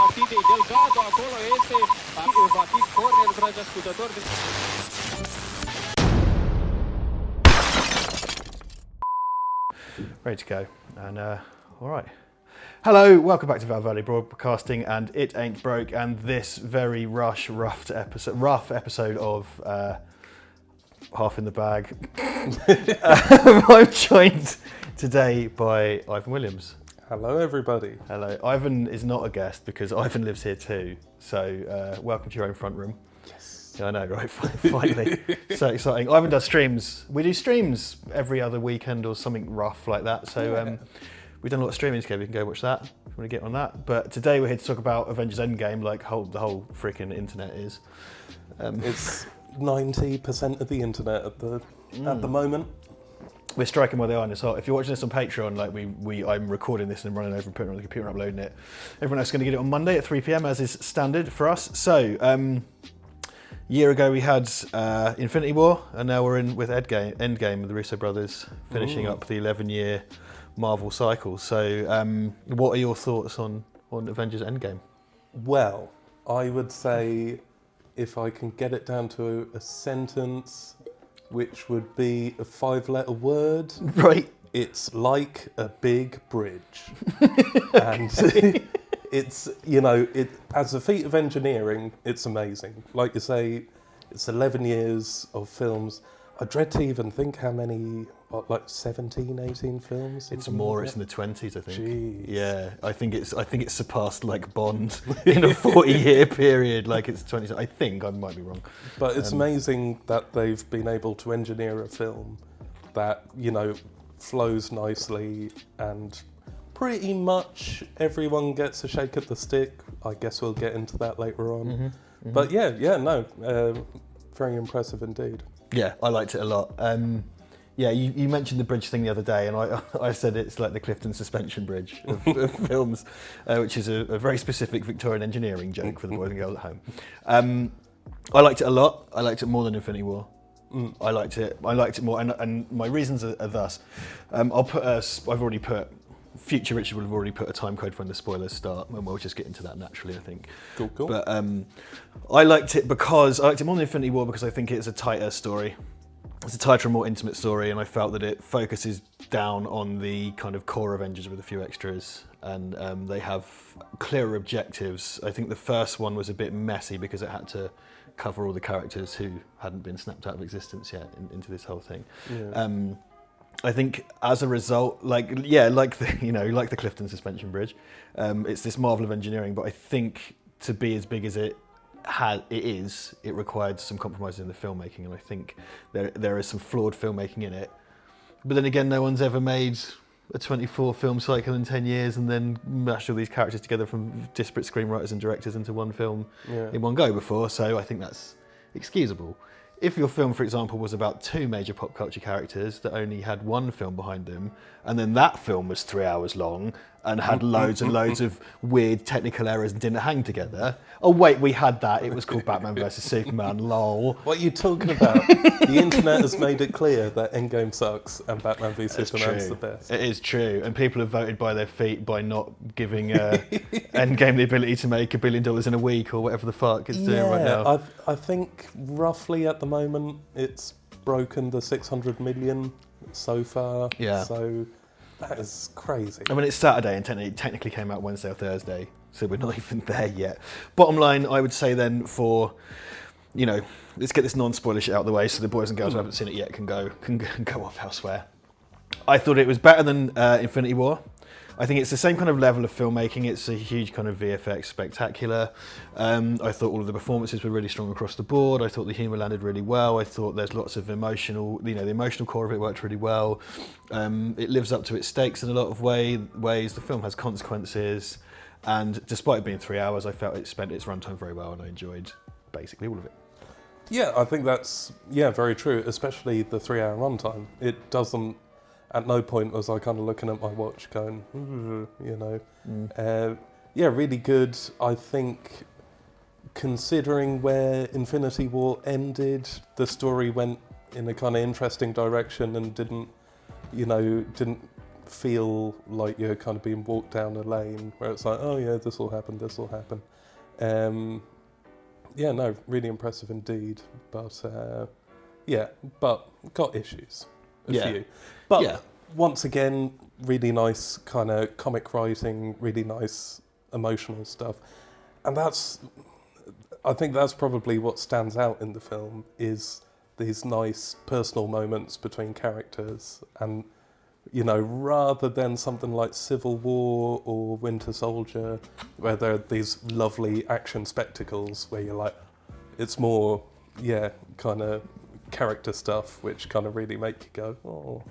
partidei. Delgado acolo este, va fi corner, dragi ascultători. Ready to go, and all right. Hello, welcome back to Val Verde Broadcasting and It Ain't Broke, and this very rough episode of Half in the Bag. I'm joined today by Ivan Williams. Hello everybody. Hello. Ivan is not a guest because Ivan lives here too, so welcome to your own front room. Yes. Yeah, I know, right? Finally. So exciting. Ivan does streams. We do streams every other weekend or something rough like that, so we've done a lot of streaming together. You can go watch that if you want to get on that. But today we're here to talk about Avengers Endgame, like the whole freaking internet is. It's 90% of the internet at the moment. We're striking while the iron is hot. If you're watching this on Patreon, like I'm recording this and running over and putting it on the computer and uploading it. Everyone else is going to get it on Monday at 3 p.m. as is standard for us. So, a year ago we had Infinity War, and now we're in with Endgame with the Russo brothers finishing up the 11-year Marvel cycle. So, what are your thoughts on Avengers Endgame? Well, I would say if I can get it down to a sentence, which would be a 5-letter word. Right. It's like a big bridge. And it's, as a feat of engineering, it's amazing. Like you say, it's 11 years of films. I dread to even think how many, 17, 18 films? It's more, it's in the 20s, I think. Jeez. Yeah, I think it's surpassed like Bond in a 40-year period, like it's 20, I think, I might be wrong. But it's amazing that they've been able to engineer a film that, flows nicely and pretty much everyone gets a shake at the stick. I guess we'll get into that later on. But very impressive indeed. Yeah, I liked it a lot. You mentioned the bridge thing the other day, and I said it's like the Clifton Suspension Bridge of films, which is a very specific Victorian engineering joke for the boys and girls at home. I liked it a lot. I liked it more than Infinity War. I liked it more, and my reasons are thus. Future Richard will have already put a time code for when the spoilers start, and we'll just get into that naturally, I think. Cool. But I liked it more than Infinity War because I think it's a tighter story. It's a tighter and more intimate story, and I felt that it focuses down on the kind of core Avengers with a few extras, and they have clearer objectives. I think the first one was a bit messy because it had to cover all the characters who hadn't been snapped out of existence yet into this whole thing. Yeah. I think as a result, like the Clifton Suspension Bridge, it's this marvel of engineering. But I think to be as big as it required some compromises in the filmmaking, and I think there is some flawed filmmaking in it. But then again, no one's ever made a 24 film cycle in 10 years and then mashed all these characters together from disparate screenwriters and directors into one film in one go before. So I think that's excusable. If your film, for example, was about 2 major pop culture characters that only had one film behind them, and then that film was 3 hours long and had loads and loads of weird technical errors and didn't hang together. Oh wait, we had that. It was called Batman vs Superman, lol. What are you talking about? The internet has made it clear that Endgame sucks and Batman v Superman's the best. It is true, and people have voted by their feet by not giving Endgame the ability to make $1 billion in a week or whatever the fuck it's doing right now. I think roughly at the moment it's broken the 600 million so far. Yeah. So that is crazy. I mean, it's Saturday and technically came out Wednesday or Thursday, so we're not even there yet. Bottom line, I would say then let's get this non-spoiler shit out of the way so the boys and girls who haven't seen it yet can go off elsewhere. I thought it was better than Infinity War. I think it's the same kind of level of filmmaking. It's a huge kind of VFX spectacular. I thought all of the performances were really strong across the board. I thought the humour landed really well. I thought there's lots of the emotional core of it worked really well. It lives up to its stakes in a lot of ways. The film has consequences. And despite it being 3 hours, I felt it spent its runtime very well and I enjoyed basically all of it. Yeah, I think that's very true, especially the 3-hour runtime. It doesn't, at no point was I kind of looking at my watch going, really good. I think considering where Infinity War ended, the story went in a kind of interesting direction and didn't feel like you're kind of being walked down a lane where it's like, oh yeah, this will happen, this will happen. Yeah, no, really impressive indeed. But but got issues, a few. But once again, really nice kind of comic writing, really nice emotional stuff. And I think that's probably what stands out in the film, is these nice personal moments between characters. And, you know, rather than something like Civil War or Winter Soldier, where there are these lovely action spectacles where you're like, it's more, kind of character stuff, which kind of really make you go, oh.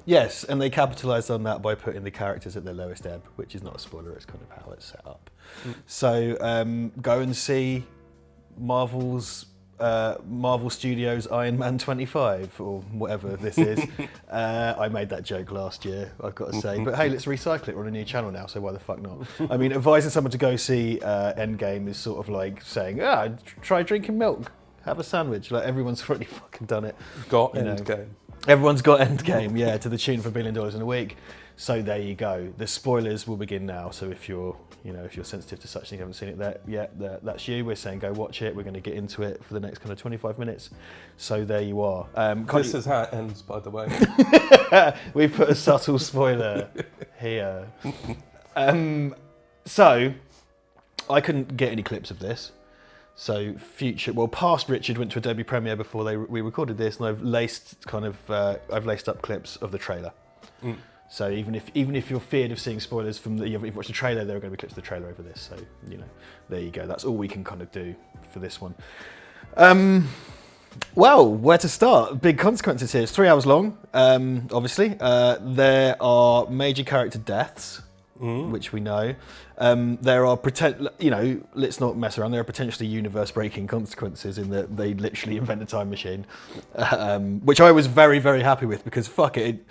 Yes, and they capitalised on that by putting the characters at their lowest ebb, which is not a spoiler, it's kind of how it's set up. So go and see Marvel Studios Iron Man 25, or whatever this is. I made that joke last year, I've got to say. But hey, let's recycle it. We're on a new channel now, so why the fuck not? I mean, advising someone to go see Endgame is sort of like saying, try drinking milk, have a sandwich. Like, everyone's already fucking done it. Got Endgame. Everyone's got Endgame, to the tune of $1 billion in a week. So there you go. The spoilers will begin now. So if you're sensitive to such things, haven't seen it that's you. We're saying go watch it. We're going to get into it for the next kind of 25 minutes. So there you are. This is how it ends, by the way. We've put a subtle spoiler here. So I couldn't get any clips of this. So past Richard went to Adobe Premiere before we recorded this, and I've laced up clips of the trailer. So even if you're feared of seeing spoilers from you've watched the trailer, there are going to be clips of the trailer over this. So there you go. That's all we can kind of do for this one. Well, where to start? Big consequences here. It's 3 hours long. Obviously, there are major character deaths. Which we know. There are let's not mess around. There are potentially universe-breaking consequences in that they literally invent a time machine, which I was very, very happy with, because fuck it.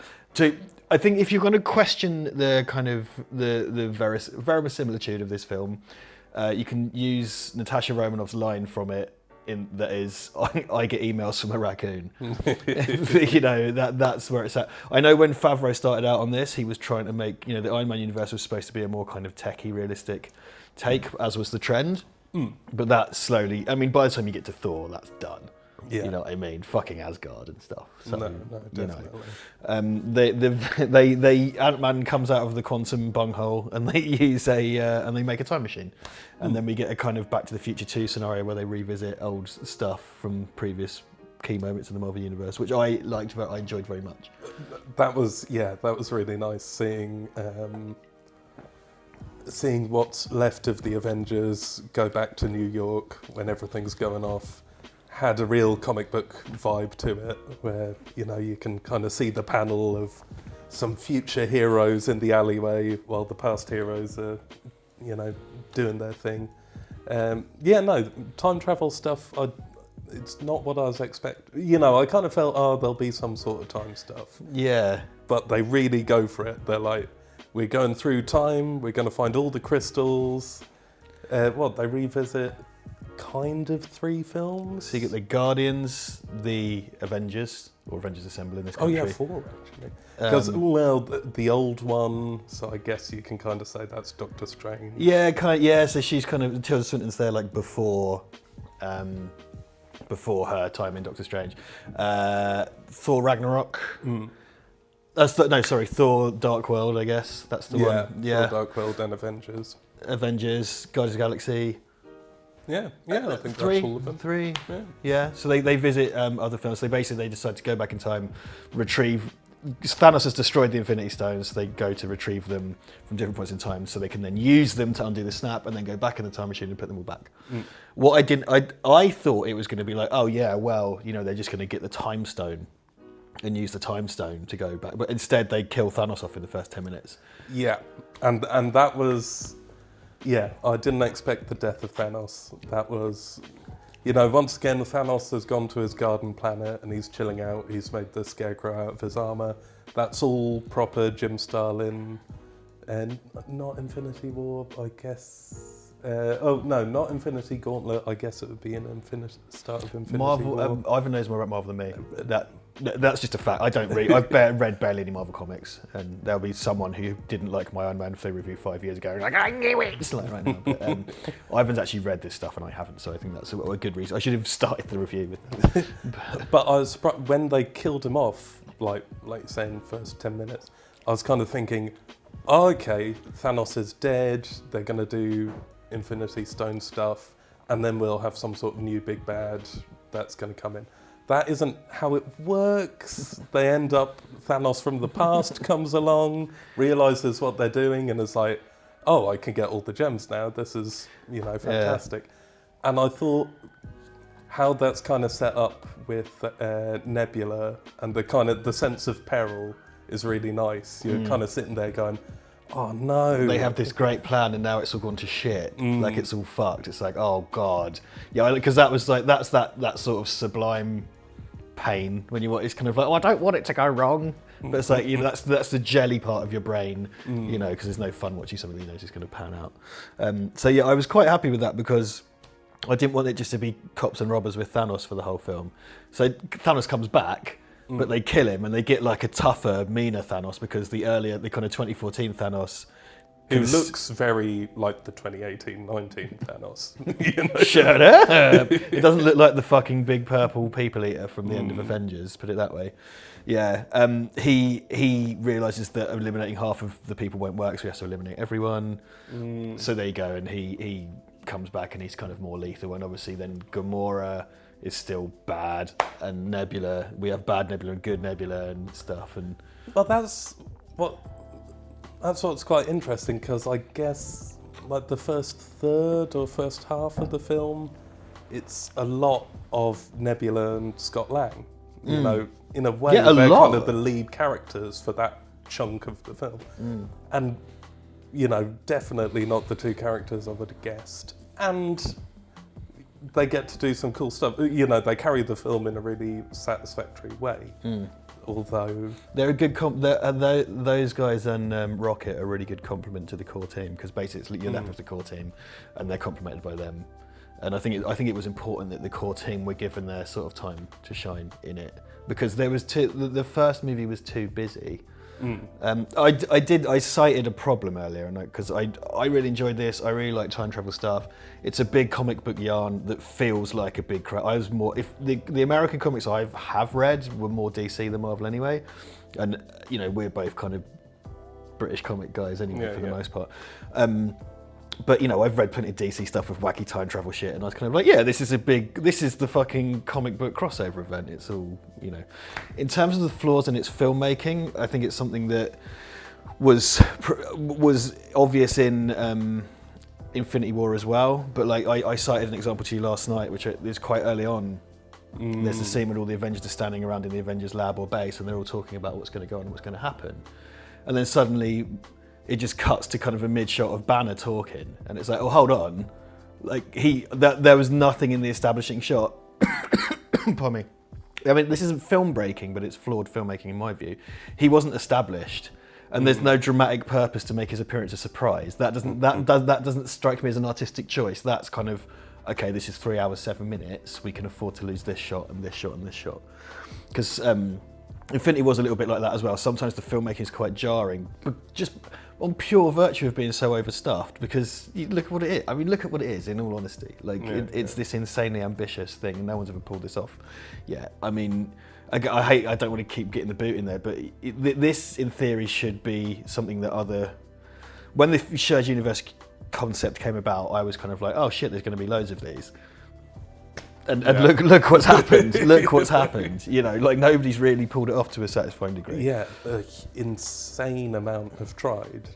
I think if you're going to question the kind of the verisimilitude of this film, you can use Natasha Romanoff's line from it. That is, I get emails from a raccoon. That's where it's at. I know when Favreau started out on this, he was trying to make, the Iron Man universe was supposed to be a more kind of techie, realistic take, as was the trend. But that slowly, by the time you get to Thor, that's done. Yeah. You know what I mean? Fucking Asgard and stuff. So, no, definitely. They Ant-Man comes out of the quantum bunghole, and they use and they make a time machine, and then we get a kind of Back to the Future 2 scenario where they revisit old stuff from previous key moments in the Marvel universe, which I enjoyed very much. That was really nice seeing what's left of the Avengers go back to New York when everything's going off. Had a real comic book vibe to it, where you can kind of see the panel of some future heroes in the alleyway while the past heroes are doing their thing. Time travel stuff, it's not what I was expecting. I kind of felt, there'll be some sort of time stuff. Yeah. But they really go for it. They're like, we're going through time, we're going to find all the crystals. They revisit kind of 3 films. So you get the Guardians, the Avengers, or Avengers Assemble in this country. 4 actually. Because the old one, so I guess you can kind of say that's Doctor Strange. Yeah, so she's kind of, Tilda Swinton's there like before her time in Doctor Strange. Thor Ragnarok. Thor Dark World, I guess. That's the one. Yeah, Thor Dark World and Avengers. Guardians of the Galaxy. I think that's all of them. 3. Yeah. So they visit other films. They decide to go back in time, retrieve. Thanos has destroyed the Infinity Stones. So they go to retrieve them from different points in time, so they can then use them to undo the snap, and then go back in the time machine and put them all back. I thought it was going to be like, they're just going to get the time stone and use the time stone to go back, but instead they kill Thanos off in the first 10 minutes. Yeah, and that was. Yeah, I didn't expect the death of Thanos. That was, once again, Thanos has gone to his garden planet and he's chilling out. He's made the Scarecrow out of his armour. That's all proper Jim Starlin, and not Infinity War, I guess. Not Infinity Gauntlet. I guess it would be an start of Infinity Marvel, War. Ivan knows more about Marvel than me. That's just a fact. I don't read. I've read barely any Marvel comics, and there'll be someone who didn't like my Iron Man 3 review 5 years ago, like, I knew it! It's like right now. But Ivan's actually read this stuff, and I haven't, so I think that's a good reason. I should have started the review with that. But I was surprised when they killed him off, like saying first 10 minutes, I was kind of thinking, oh, okay, Thanos is dead, they're going to do Infinity Stone stuff, and then we'll have some sort of new big bad that's going to come in. That isn't how it works. They end up, Thanos from the past comes along, realises what they're doing, and is like, oh, I can get all the gems now. This is, fantastic. Yeah. And I thought how that's kind of set up with Nebula and the sense of peril is really nice. You're kind of sitting there going, oh no. They have this great plan and now it's all gone to shit. Like it's all fucked. It's like, oh God. Yeah, because that was like, that's that sort of sublime pain when you want, it's kind of like, oh, I don't want it to go wrong. But it's like, that's the jelly part of your brain, because there's no fun watching something that is going to pan out. So yeah, I was quite happy with that because I didn't want it just to be cops and robbers with Thanos for the whole film. So Thanos comes back, but they kill him and they get like a tougher, meaner Thanos because the kind of 2014 Thanos, who looks very like the 2018-19 Thanos. Shut up! It doesn't look like the fucking big purple people eater from the end of Avengers, put it that way. Yeah, he realises that eliminating half of the people won't work, so he has to eliminate everyone. So there you go, and he comes back and he's kind of more lethal, and obviously then Gamora is still bad, and Nebula, we have bad Nebula and good Nebula and stuff. And well, that's what's quite interesting, because I guess like the first third or first half of the film, it's a lot of Nebula and Scott Lang. You know, in a way, they're kind of the lead characters for that chunk of the film. And, definitely not the two characters I would have guessed. And they get to do some cool stuff. They carry the film in a really satisfactory way. Although they're a good those guys and Rocket are a really good complement to the core team, because basically you're left with the core team and they're complemented by them. And I think it was important that the core team were given their sort of time to shine in it, because the first movie was too busy. I cited a problem earlier, because I really enjoyed this. I really like time travel stuff. It's a big comic book yarn that feels like a big crowd. I was more, if the American comics I have read were more DC than Marvel anyway, and we're both kind of British comic guys anyway for the most part. But I've read plenty of DC stuff with wacky time travel shit, and I was kind of like, yeah, this is the fucking comic book crossover event. It's all, In terms of the flaws in its filmmaking, I think it's something that was obvious in Infinity War as well. But like I cited an example to you last night, which is quite early on. There's a scene when all the Avengers are standing around in the Avengers lab or base, and they're all talking about what's going to go on and what's going to happen, and then suddenly it just cuts to kind of a mid-shot of Banner talking, and it's like, oh, hold on. Like, there was nothing in the establishing shot. Pardon me. I mean, this isn't film breaking, but it's flawed filmmaking in my view. He wasn't established, and there's no dramatic purpose to make his appearance a surprise. That doesn't strike me as an artistic choice. That's kind of, okay, this is 3 hours, 7 minutes. We can afford to lose this shot and this shot and this shot. Because Infinity was a little bit like that as well. Sometimes the filmmaking is quite jarring, but just on pure virtue of being so overstuffed, because look at what it is. I mean, look at what it is, in all honesty. Like, it's this insanely ambitious thing, and no one's ever pulled this off yet. I mean, I don't want to keep getting the boot in there, but this, in theory, should be something that when the shared universe concept came about, I was kind of like, oh shit, there's going to be loads of these. And look what's happened. Look what's happened. Like nobody's really pulled it off to a satisfying degree. Yeah, an insane amount have tried,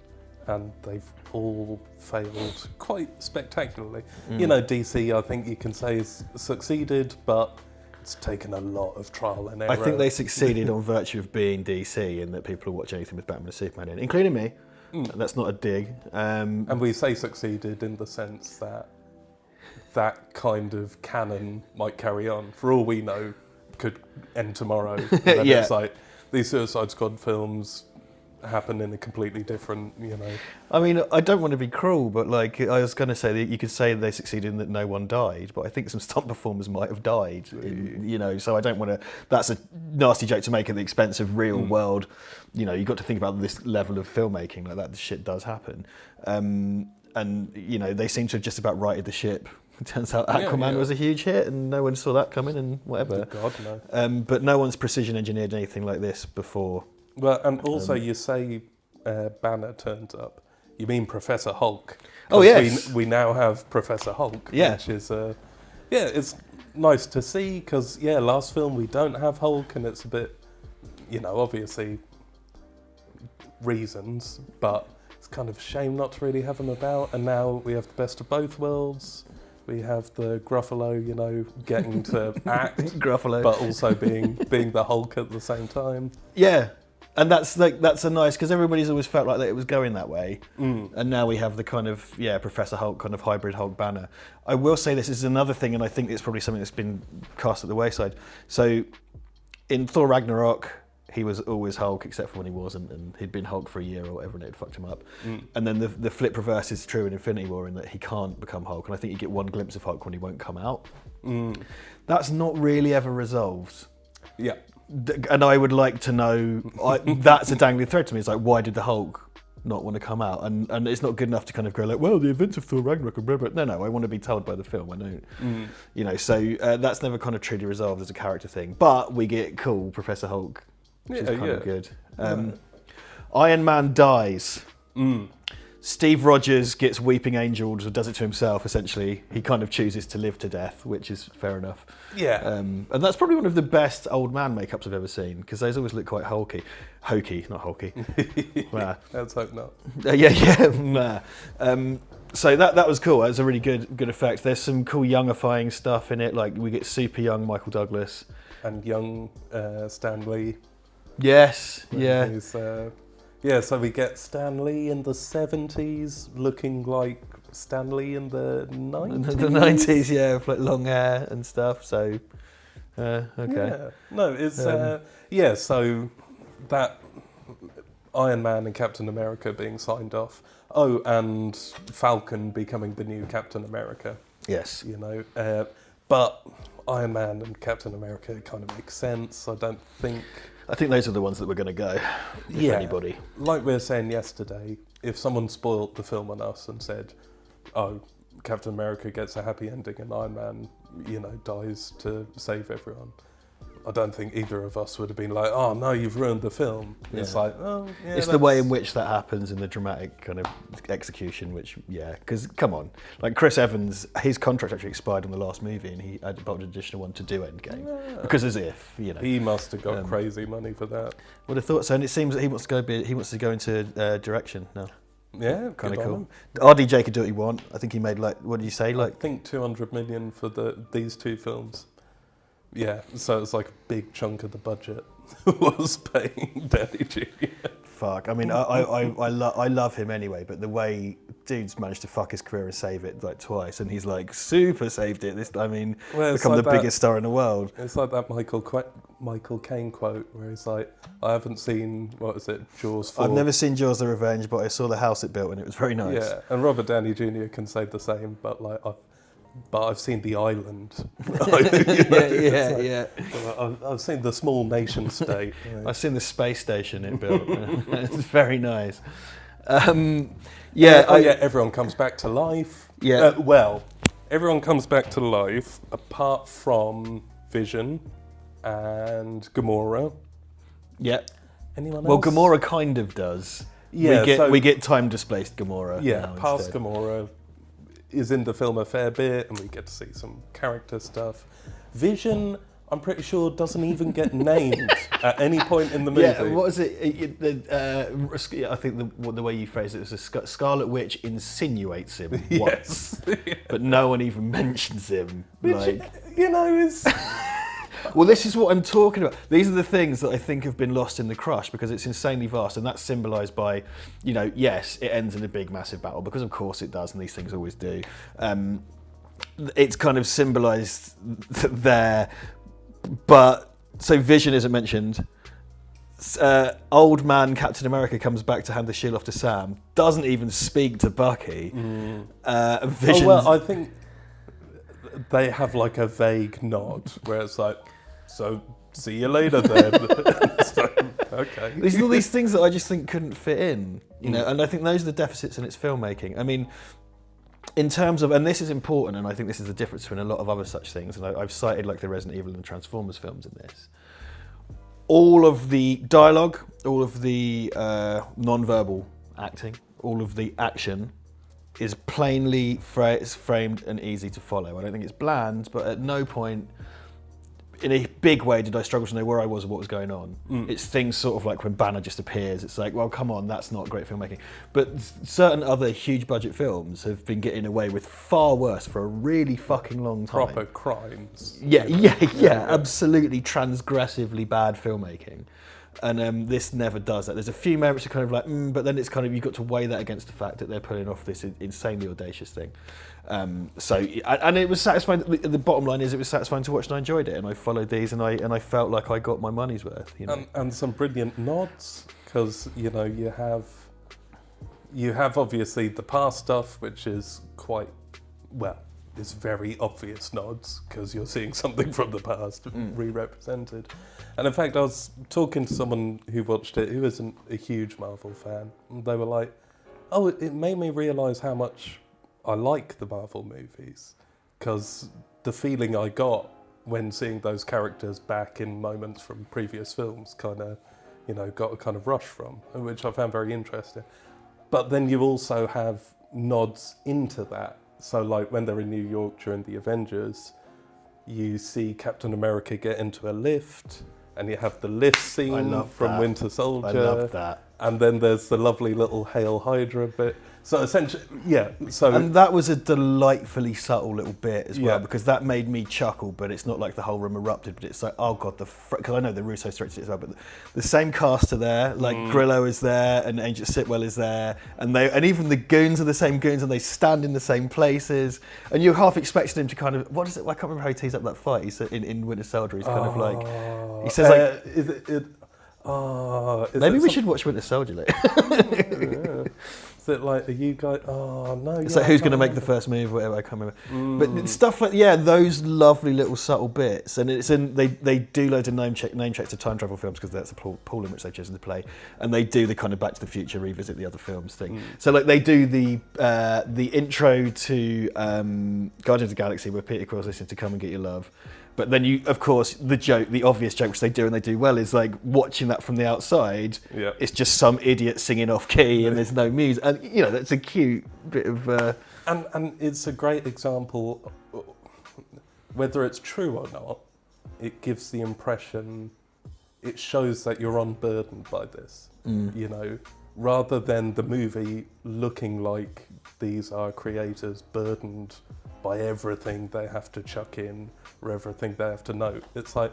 and they've all failed quite spectacularly. DC, I think you can say, has succeeded, but it's taken a lot of trial and error. I think they succeeded on virtue of being DC, and that people will watch anything with Batman and Superman in, including me. That's not a dig. And we say succeeded in the sense that kind of canon might carry on. For all we know, could end tomorrow. And then it's like, these Suicide Squad films happen in a completely different, I mean, I don't want to be cruel, but like I was going to say that you could say they succeeded in that no one died, but I think some stunt performers might have died. So I don't want to. That's a nasty joke to make at the expense of real world. You've got to think about this level of filmmaking like that. This shit does happen, and they seem to have just about righted the ship. It turns out Aquaman was a huge hit, and no one saw that coming, and whatever. God no. But no one's precision engineered anything like this before. Well, and also you say Banner turns up. You mean Professor Hulk? Oh yes. We now have Professor Hulk. Yeah. Which is it's nice to see because last film we don't have Hulk, and it's a bit, obviously reasons, but it's kind of a shame not to really have him about. And now we have the best of both worlds. We have the Gruffalo, getting to act, Gruffalo, but also being the Hulk at the same time. Yeah, and that's a nice, because everybody's always felt like that it was going that way, and now we have the kind of Professor Hulk kind of hybrid Hulk Banner. I will say this is another thing, and I think it's probably something that's been cast at the wayside. So, in Thor Ragnarok, he was always Hulk, except for when he wasn't, and he'd been Hulk for a year or whatever, and it had fucked him up. And then the flip reverse is true in Infinity War, in that he can't become Hulk, and I think you get one glimpse of Hulk when he won't come out. That's not really ever resolved. Yeah. And I would like to know, that's a dangling thread to me, it's like, why did the Hulk not want to come out? And it's not good enough to kind of go like, well, the events of Thor Ragnarok and blah, blah. No, I want to be told by the film, I don't. So that's never kind of truly resolved as a character thing. But we get cool Professor Hulk, which is kind of good. Iron Man dies. Steve Rogers gets weeping angels, or does it to himself, essentially. He kind of chooses to live to death, which is fair enough. Yeah. And that's probably one of the best old man makeups I've ever seen, because those always look quite hokey, not hulky. Let's hope not. So that was cool. That was a really good effect. There's some cool youngifying stuff in it, like we get super young Michael Douglas. And young Stan Lee. Yes, yeah. So we get Stan Lee in the 70s looking like Stan Lee in the 90s. The 90s, yeah, with like long hair and stuff, so, okay. Yeah. No, it's, so that Iron Man and Captain America being signed off. Oh, and Falcon becoming the new Captain America. Yes. But Iron Man and Captain America kind of makes sense. I think those are the ones that we're going to go, if anybody. Like we were saying yesterday, if someone spoiled the film on us and said, oh, Captain America gets a happy ending and Iron Man, dies to save everyone, I don't think either of us would have been like, oh no, you've ruined the film. Yeah. It's like, oh yeah. It's the way in which that happens in the dramatic kind of execution, which, because come on, like Chris Evans, his contract actually expired on the last movie, and he had an additional one to do Endgame, because as if, He must have got crazy money for that. Would have thought so, and it seems that he wants to go into direction now. Yeah, kind of cool. RDJ could do what he want. I think he made what did you say? I think 200 million for these two films. Yeah, so it's like a big chunk of the budget was paying Downey Jr. Fuck, I mean, I love him anyway, but the way dude's managed to fuck his career and save it like twice, and he's like super saved it. Become like the biggest star in the world. It's like that Michael Caine quote where he's like, I haven't seen, Jaws 4. I've never seen Jaws: The Revenge, but I saw the house it built and it was very nice. Yeah, and Robert Downey Jr. can say the same, but I've seen The Island. I've seen the small nation state. I've seen the space station it built. It's very nice. Everyone comes back to life. Yeah. Everyone comes back to life apart from Vision and Gamora. Yeah. Anyone else? Well, Gamora kind of does. Yeah. We get time displaced Gamora. Yeah. Past Gamora is in the film a fair bit, and we get to see some character stuff. Vision, I'm pretty sure, doesn't even get named at any point in the movie. Yeah, what is it? I think the way you phrased it was Scarlet Witch insinuates him once, but no one even mentions him. Which, is... Well, this is what I'm talking about. These are the things that I think have been lost in the crush, because it's insanely vast, and that's symbolised by, yes, it ends in a big, massive battle, because of course it does, and these things always do. It's kind of symbolised there, but so Vision isn't mentioned. old man Captain America comes back to hand the shield off to Sam, doesn't even speak to Bucky. Vision's, I think they have like a vague nod where it's like, so see you later then. So, okay. There's all these things that I just think couldn't fit in, and I think those are the deficits in its filmmaking. I mean, in terms of, and this is important, and I think this is the difference between a lot of other such things, and I've cited like the Resident Evil and the Transformers films in this. All of the dialogue, all of the non-verbal acting, all of the action is plainly framed and easy to follow. I don't think it's bland, but at no point in a big way did I struggle to know where I was or what was going on. It's things sort of like when Banner just appears, it's like, well, come on, that's not great filmmaking. But certain other huge budget films have been getting away with far worse for a really fucking long time. Proper crimes. Yeah, absolutely transgressively bad filmmaking. And this never does that. There's a few moments of kind of like, but then it's kind of, you've got to weigh that against the fact that they're pulling off this insanely audacious thing. And it was satisfying. The bottom line is, it was satisfying to watch, and I enjoyed it. And I followed these, and I felt like I got my money's worth. And some brilliant nods, because you have obviously the past stuff, which is quite it's very obvious nods because you're seeing something from the past re-represented. And in fact, I was talking to someone who watched it who isn't a huge Marvel fan, and they were like, "Oh, it made me realise how much I like the Marvel movies, because the feeling I got when seeing those characters back in moments from previous films kind of, got a kind of rush from, which I found very interesting." But then you also have nods into that. So like when they're in New York during the Avengers, you see Captain America get into a lift, and you have the lift scene from Winter Soldier. I love that. And then there's the lovely little Hail Hydra bit. So essentially, and that was a delightfully subtle little bit as well, because that made me chuckle, but it's not like the whole room erupted, but it's like, oh God, because I know the Russo directed it as well, but the same cast are there, like Grillo is there, and Agent Sitwell is there, and even the goons are the same goons, and they stand in the same places, and you're half expecting him to kind of, what is it, I can't remember how he tees up that fight, he's in Winter Soldier, he's kind of like, he says maybe we should watch Winter Soldier later. Is it like, are you guys? Oh no! It's like, who's going to make the first move, or whatever. I can't remember. But stuff like those lovely little subtle bits, and they do loads of name checks to time travel films, because that's the pool in which they've chosen to play, and they do the kind of Back to the Future revisit the other films thing. So like they do the intro to Guardians of the Galaxy, where Peter Quill's listening to "Come and Get Your Love." But then of course, the obvious joke, which they do and they do well, is like watching that from the outside. Yeah. It's just some idiot singing off key and there's no music. And that's a cute bit of. And it's a great example, whether it's true or not. It gives the impression, it shows that you're unburdened by this. Rather than the movie looking like these are creators burdened by everything they have to chuck in, or everything they have to note. It's like,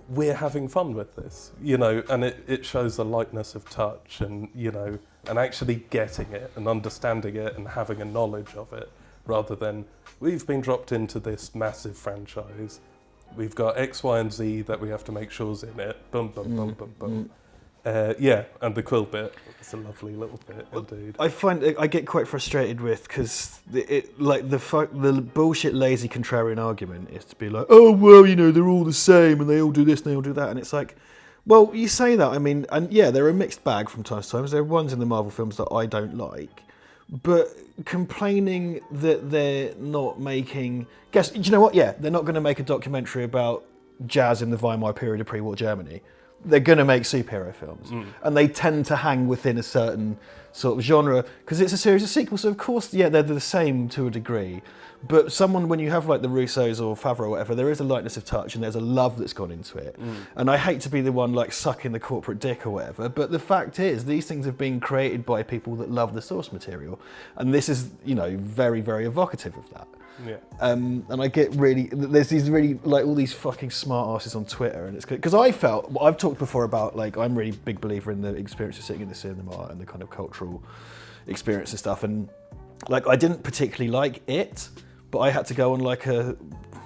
we're having fun with this, and it shows a lightness of touch, and and actually getting it and understanding it and having a knowledge of it, rather than, we've been dropped into this massive franchise, we've got X, Y, and Z that we have to make sure's in it, boom, boom, boom, boom, boom. And the quill bit, it's a lovely little bit indeed. I find I get quite frustrated with, because the bullshit lazy contrarian argument is to be like, oh well, they're all the same and they all do this and they all do that, and it's like, well, you say that, I mean, and they're a mixed bag from time to time. There are ones in the Marvel films that I don't like, but complaining that they're not making, do you know what? Yeah, they're not going to make a documentary about jazz in the Weimar period of pre-war Germany. They're going to make superhero films, and they tend to hang within a certain sort of genre because it's a series of sequels. So of course, they're the same to a degree. But when you have like the Russos or Favreau or whatever, there is a lightness of touch and there's a love that's gone into it. And I hate to be the one like sucking the corporate dick or whatever, but the fact is these things have been created by people that love the source material, and this is very, very evocative of that. Yeah. And I get there's these really like all these fucking smart asses on Twitter, and it's because I've talked before about like I'm really big believer in the experience of sitting in the cinema and the kind of cultural experience and stuff, and like I didn't particularly like it, but I had to go on like a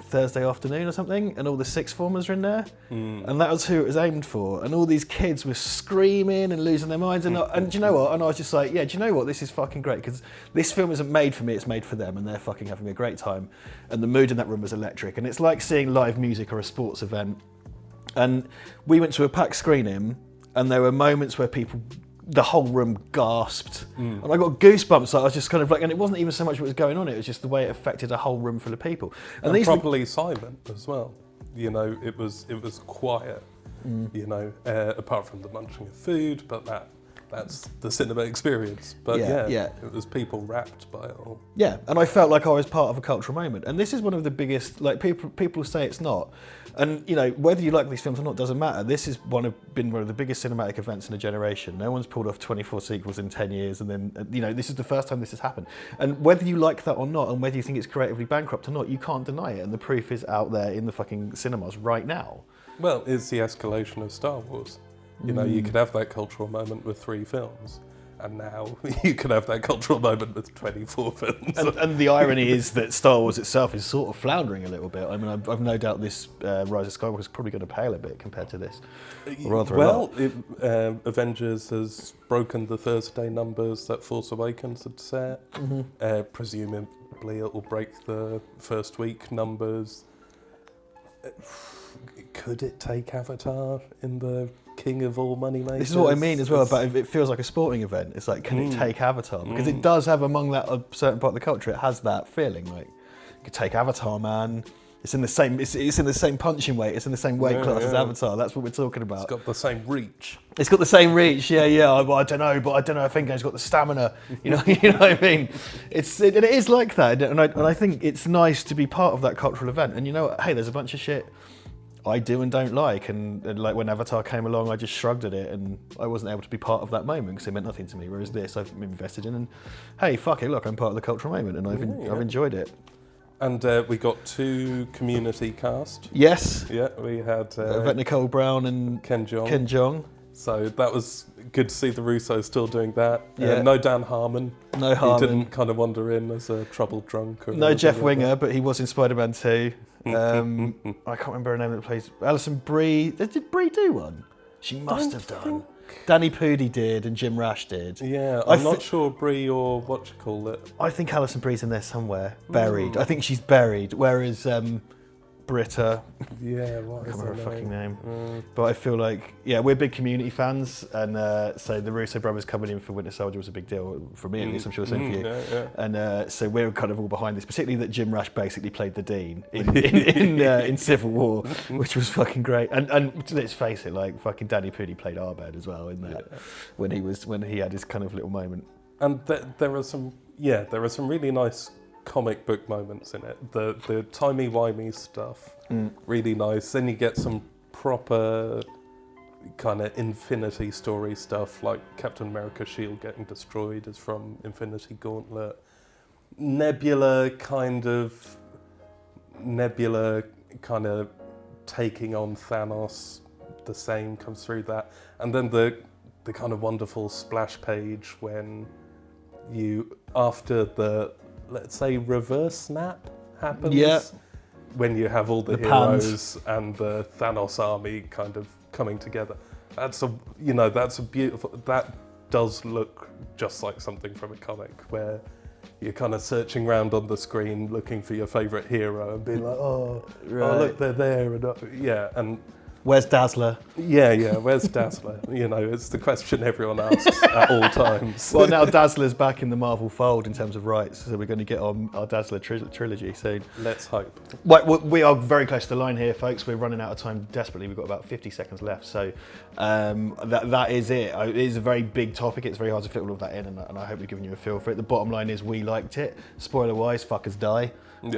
Thursday afternoon or something, and all the sixth formers are in there, and that was who it was aimed for. And all these kids were screaming and losing their minds. And do you know what? And I was just like, yeah, do you know what? This is fucking great, because this film isn't made for me; it's made for them, and they're fucking having a great time. And the mood in that room was electric. And it's like seeing live music or a sports event. And we went to a packed screening, and there were moments where the whole room gasped, and I got goosebumps. I was just kind of like, and it wasn't even so much what was going on; it was just the way it affected a whole room full of people. And properly silent as well. You know, it was quiet. You know, apart from the munching of food, but that's the cinema experience. But yeah, it was people wrapped by it all. Yeah, and I felt like I was part of a cultural moment. And this is one of the biggest, like people say it's not. And you know, whether you like these films or not doesn't matter. This has been one of the biggest cinematic events in a generation. No one's pulled off 24 sequels in 10 years, and then you know, this is the first time this has happened. And whether you like that or not, and whether you think it's creatively bankrupt or not, you can't deny it. And the proof is out there in the fucking cinemas right now. Well, it's the escalation of Star Wars. You know, you could have that cultural moment with 3 films, and now you could have that cultural moment with 24 films. And the irony is that Star Wars itself is sort of floundering a little bit. I mean, I've no doubt this Rise of Skywalker is probably going to pale a bit compared to this. Avengers has broken the Thursday numbers that Force Awakens had set. Presumably it will break the first week numbers. Could it take Avatar in the king of all money makers? This is what I mean as well about if it feels like a sporting event. It's like, can it take Avatar? Because it does have among that a certain part of the culture. It has that feeling like you could take Avatar, man. It's in the same. It's in the same punching weight. It's in the same weight class as Avatar. That's what we're talking about. It's got the same reach. It's got the same reach. Yeah. I don't know, but I don't know if Endgame's got the stamina. You know what I mean? It is like that, and I think it's nice to be part of that cultural event. And you know, hey, there's a bunch of shit I do and don't like, and like when Avatar came along, I just shrugged at it, and I wasn't able to be part of that moment because it meant nothing to me. Whereas this, I've invested in, and hey, fuck it, look, I'm part of the cultural moment, and I've enjoyed it. And we got 2 community cast. Yes. Yeah, we had Yvette Nicole Brown and Ken Jeong. So that was good to see the Russos still doing that. Yeah. No Dan Harmon. No Harmon. He didn't kind of wander in as a troubled drunk. Or no Jeff Winger, but he was in Spider-Man 2. I can't remember her name that plays Alison Brie. Did Brie do one? She must have done. Danny Pudi did, and Jim Rash did. Yeah, I'm not sure Brie or what you call it. I think Alison Brie's in there somewhere, buried. I think she's buried, whereas Britta. Yeah, what I can't remember her fucking name. Mm. But I feel like, yeah, we're big community fans, and so the Russo brothers coming in for Winter Soldier was a big deal for me, at least. I'm sure the same for you. Yeah. And so we're kind of all behind this, particularly that Jim Rash basically played the Dean in Civil War, which was fucking great. And let's face it, like fucking Danny Pudi played Arbed as well in that when he had his kind of little moment. And there are some really nice comic book moments in it. The timey-wimey stuff, really nice. Then you get some proper kind of Infinity story stuff, like Captain America's shield getting destroyed is from Infinity Gauntlet. Nebula kind of taking on Thanos, the same comes through that. And then the kind of wonderful splash page when you, after the, let's say, reverse snap happens, when you have all the heroes and the Thanos army kind of coming together. That's a beautiful, that does look just like something from a comic, where you're kind of searching around on the screen looking for your favourite hero and being like, oh look, they're there, and where's Dazzler? Yeah, where's Dazzler? You know, it's the question everyone asks at all times. Well, now Dazzler's back in the Marvel fold in terms of rights, so we're going to get on our Dazzler trilogy soon. Let's hope. Right, we are very close to the line here, folks. We're running out of time desperately. We've got about 50 seconds left, so that is it. It is a very big topic. It's very hard to fit all of that in, and I hope we've given you a feel for it. The bottom line is we liked it. Spoiler-wise, fuckers die. Yep.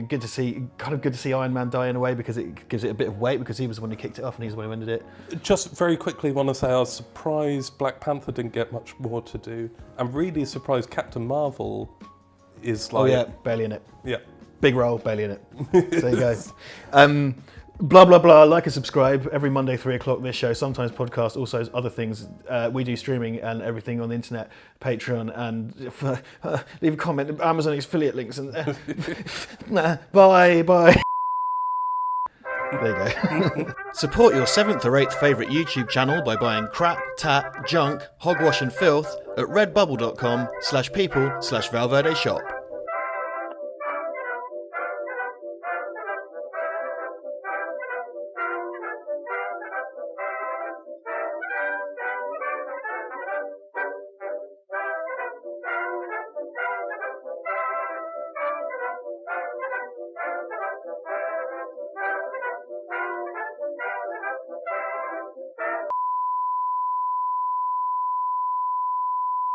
Good to see Iron Man die in a way, because it gives it a bit of weight, because he was the one who kicked it off and he's the one who ended it. Just very quickly want to say I was surprised Black Panther didn't get much more to do. I'm really surprised Captain Marvel is like... Oh yeah, barely in it. Yeah. Big role, barely in it. There you go. Blah, blah, blah. Like and subscribe. Every Monday, 3 o'clock, this show. Sometimes podcast, also other things. We do streaming and everything on the internet, Patreon, and leave a comment. Amazon affiliate links. And bye. There you go. Support your 7th or 8th favourite YouTube channel by buying crap, tat, junk, hogwash and filth at redbubble.com/people/Val Verde Shop.